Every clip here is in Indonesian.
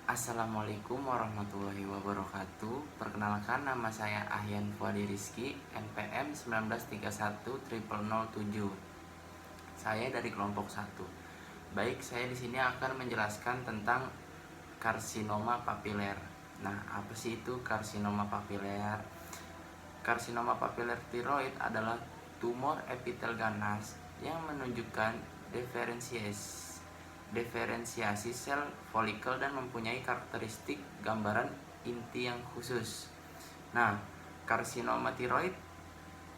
Assalamualaikum warahmatullahi wabarakatuh. Perkenalkan, nama saya Ahyan Fuadi Rizky, NPM 19310007. Saya dari kelompok 1. Baik, saya di sini akan menjelaskan tentang karsinoma papiler. Nah, apa sih itu karsinoma papiler? Karsinoma papiler tiroid adalah tumor epitel ganas yang menunjukkan diferensiasi sel folikel dan mempunyai karakteristik gambaran inti yang khusus. Nah, karsinoma tiroid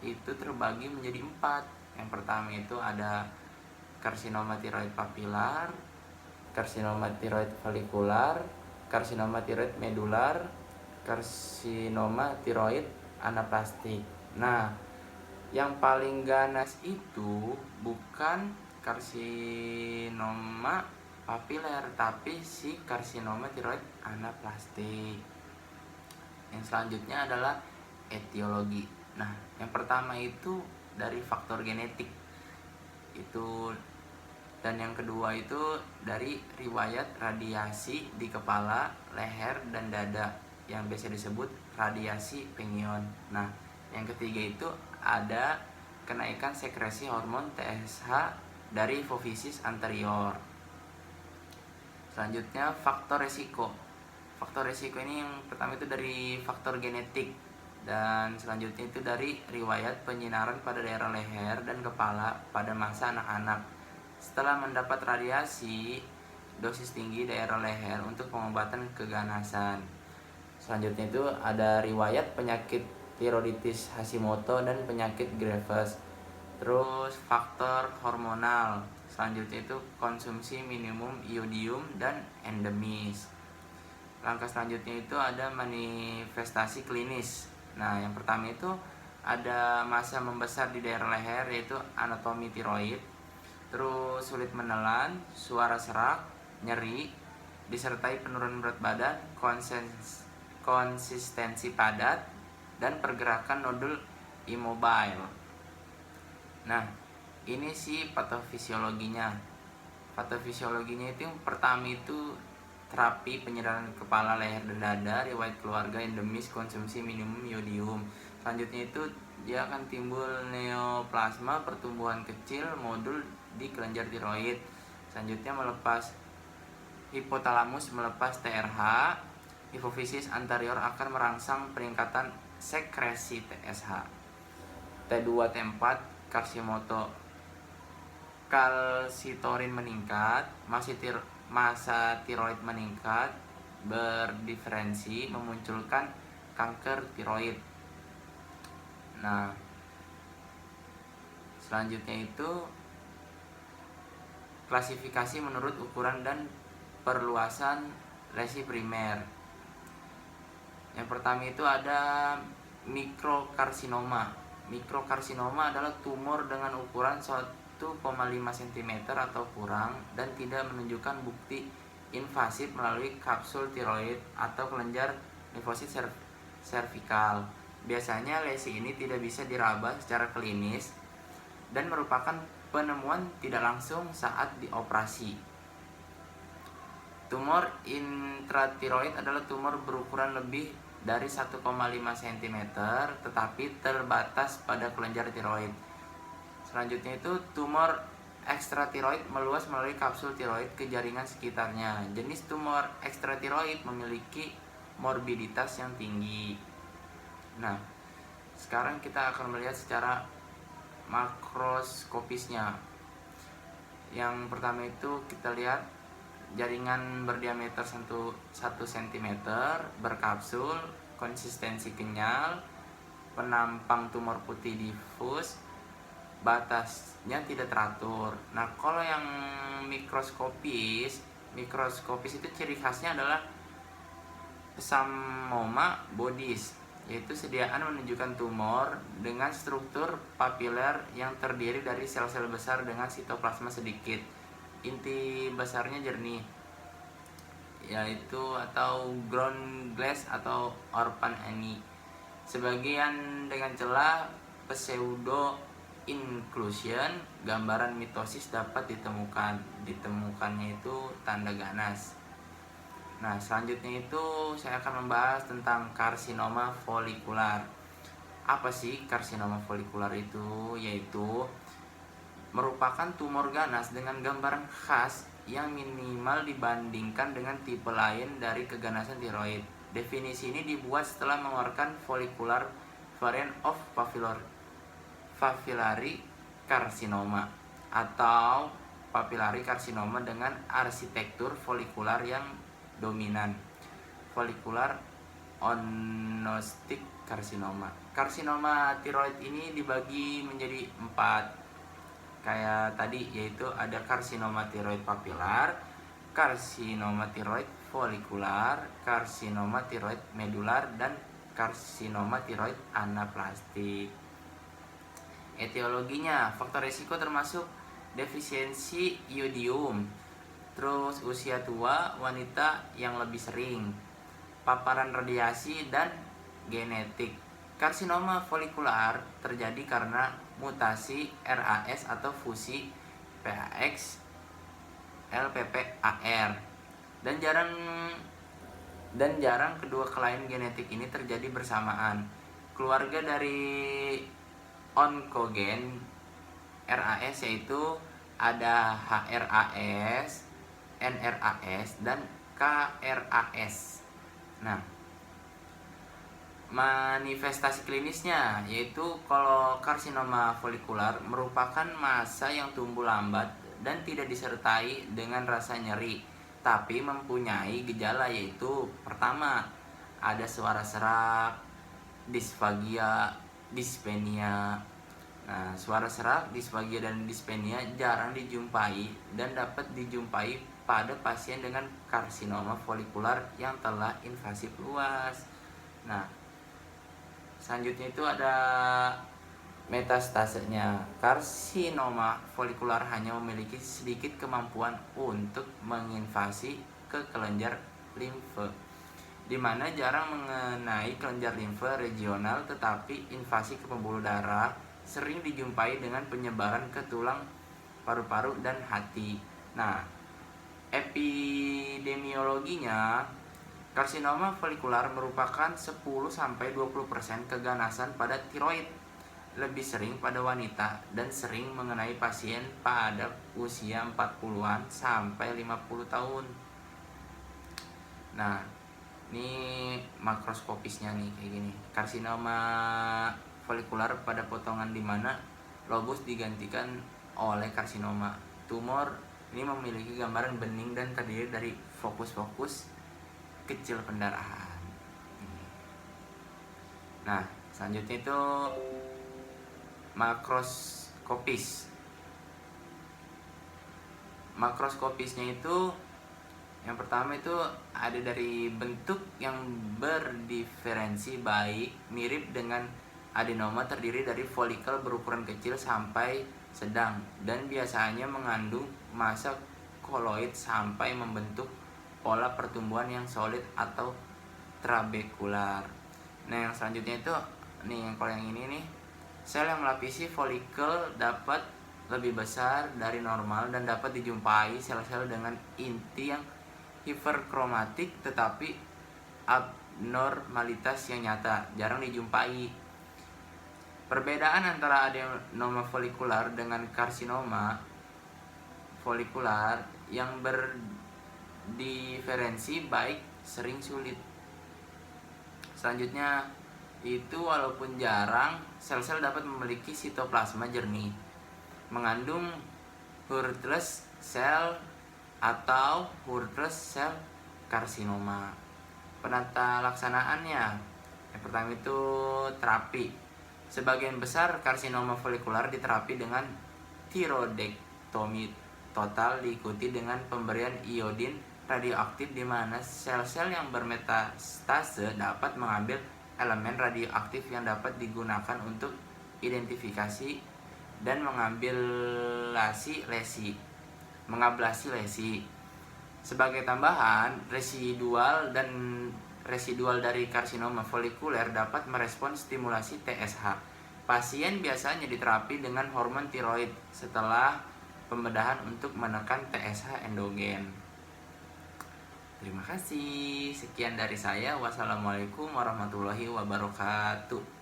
itu terbagi menjadi 4. Yang pertama itu ada karsinoma tiroid papilar, karsinoma tiroid folikular, karsinoma tiroid medular, karsinoma tiroid anaplastik. Nah, yang paling ganas itu bukan karsinoma papiler, tapi si karsinoma tiroid anaplastik. Yang selanjutnya adalah etiologi. Nah, yang pertama itu dari faktor genetik itu, dan yang kedua itu dari riwayat radiasi di kepala, leher, dan dada yang biasa disebut radiasi pengion. Nah, yang ketiga itu ada kenaikan sekresi hormon TSH dari hipofisis anterior. Selanjutnya faktor resiko. Faktor resiko ini yang pertama itu dari faktor genetik, dan selanjutnya itu dari riwayat penyinaran pada daerah leher dan kepala pada masa anak-anak. Setelah mendapat radiasi dosis tinggi daerah leher untuk pengobatan keganasan. Selanjutnya itu ada riwayat penyakit tiroiditis Hashimoto dan penyakit Graves. Terus faktor hormonal. Selanjutnya itu konsumsi minimum iodium dan endemis. Langkah selanjutnya itu ada manifestasi klinis. Nah, yang pertama itu ada massa membesar di daerah leher, yaitu anatomi tiroid. Terus sulit menelan, suara serak, nyeri, disertai penurunan berat badan, konsistensi padat, dan pergerakan nodul immobile. Nah, ini sih patofisiologinya. Patofisiologinya itu yang pertama itu terapi penyerahan kepala, leher, dan dada, riwayat keluarga, endemis, konsumsi minimum iodium. Selanjutnya itu dia akan timbul neoplasma, pertumbuhan kecil modul di kelenjar tiroid. Selanjutnya melepas hipotalamus melepas TRH, hipofisis anterior akan merangsang peningkatan sekresi TSH. T2 T4 Hashimoto, kalsitonin meningkat, massa tiroid meningkat, berdiferensi, memunculkan kanker tiroid. Nah, selanjutnya itu klasifikasi menurut ukuran dan perluasan lesi primer. Yang pertama itu ada mikrokarsinoma. Mikrokarsinoma adalah tumor dengan ukuran 1,5 cm atau kurang dan tidak menunjukkan bukti invasif melalui kapsul tiroid atau kelenjar limfosit servikal. Biasanya lesi ini tidak bisa diraba secara klinis dan merupakan penemuan tidak langsung saat dioperasi. Tumor intratiroid adalah tumor berukuran lebih dari 1,5 cm tetapi terbatas pada kelenjar tiroid. Selanjutnya itu tumor ekstratiroid meluas melalui kapsul tiroid ke jaringan sekitarnya. Jenis tumor ekstratiroid memiliki morbiditas yang tinggi. Nah, sekarang kita akan melihat secara makroskopisnya. Yang pertama itu kita lihat jaringan berdiameter 1 cm, berkapsul, konsistensi kenyal, penampang tumor putih difus, batasnya tidak teratur. Nah, kalau yang mikroskopis itu ciri khasnya adalah psamoma bodis, yaitu sediaan menunjukkan tumor dengan struktur papiler yang terdiri dari sel-sel besar dengan sitoplasma sedikit. Inti besarnya jernih, yaitu atau ground glass atau orphan ani. Sebagian dengan celah pseudo inclusion, gambaran mitosis dapat ditemukannya itu tanda ganas. Nah, selanjutnya itu saya akan membahas tentang karsinoma folikular. Apa sih karsinoma folikular itu? Yaitu merupakan tumor ganas dengan gambaran khas yang minimal dibandingkan dengan tipe lain dari keganasan tiroid. Definisi ini dibuat setelah mengeluarkan follicular variant of papillary carcinoma atau papillary carcinoma dengan arsitektur folikular yang dominan, folikular onostic carcinoma. Karsinoma tiroid ini dibagi menjadi 4 kayak tadi, yaitu ada karsinoma tiroid papilar, karsinoma tiroid folikular, karsinoma tiroid medular, dan karsinoma tiroid anaplastik. Etiologinya, faktor risiko termasuk defisiensi iodium, terus usia tua, wanita yang lebih sering, paparan radiasi, dan genetik. Karsinoma folikular terjadi karena mutasi RAS atau fusi PAX LPPAR, dan jarang kedua kelainan genetik ini terjadi bersamaan. Keluarga dari onkogen RAS yaitu ada HRAS, NRAS, dan KRAS. Nah, manifestasi klinisnya yaitu kalau karsinoma folikular merupakan massa yang tumbuh lambat dan tidak disertai dengan rasa nyeri, tapi mempunyai gejala yaitu pertama, ada suara serak, disfagia, dyspnea. Nah, suara serak, disfagia, dan dyspnea jarang dijumpai dan dapat dijumpai pada pasien dengan karsinoma folikular yang telah invasif luas. Nah, selanjutnya itu ada metastasenya. Karsinoma folikular hanya memiliki sedikit kemampuan untuk menginvasi ke kelenjar limfe, di mana jarang mengenai kelenjar limfe regional, tetapi invasi ke pembuluh darah sering dijumpai dengan penyebaran ke tulang, paru-paru, dan hati. Nah, epidemiologinya, karsinoma folikular merupakan 10-20% keganasan pada tiroid, lebih sering pada wanita, dan sering mengenai pasien pada usia 40-an sampai 50 tahun. Nah, ini makroskopisnya nih kayak gini. Karsinoma folikular pada potongan di mana lobus digantikan oleh karsinoma. Tumor ini memiliki gambaran bening dan terdiri dari fokus-fokus kecil pendarahan. Nah, selanjutnya itu makroskopisnya itu yang pertama itu ada dari bentuk yang berdiferensi baik, mirip dengan adenoma, terdiri dari folikel berukuran kecil sampai sedang, dan biasanya mengandung massa koloid sampai membentuk pola pertumbuhan yang solid atau trabekular. Nah, yang selanjutnya itu nih, kalau yang ini nih, sel yang melapisi folikel dapat lebih besar dari normal dan dapat dijumpai sel-sel dengan inti yang hiperkromatik, tetapi abnormalitas yang nyata jarang dijumpai. Perbedaan antara adenoma folikular dengan karsinoma folikular yang berdiferensi baik sering sulit. Selanjutnya itu, walaupun jarang, sel-sel dapat memiliki sitoplasma jernih, mengandung Hurtles sel atau Hurtles sel karsinoma. Penata laksanaannya, yang pertama itu terapi. Sebagian besar karsinoma folikular diterapi dengan tiroidektomi total, diikuti dengan pemberian iodin radioaktif, di mana sel-sel yang bermetastase dapat mengambil elemen radioaktif yang dapat digunakan untuk identifikasi dan mengablasi lesi. Sebagai tambahan, residual dari karsinoma folikuler dapat merespon stimulasi TSH. Pasien biasanya diterapi dengan hormon tiroid setelah pembedahan untuk menekan TSH endogen. Terima kasih. Sekian dari saya. Wassalamualaikum warahmatullahi wabarakatuh.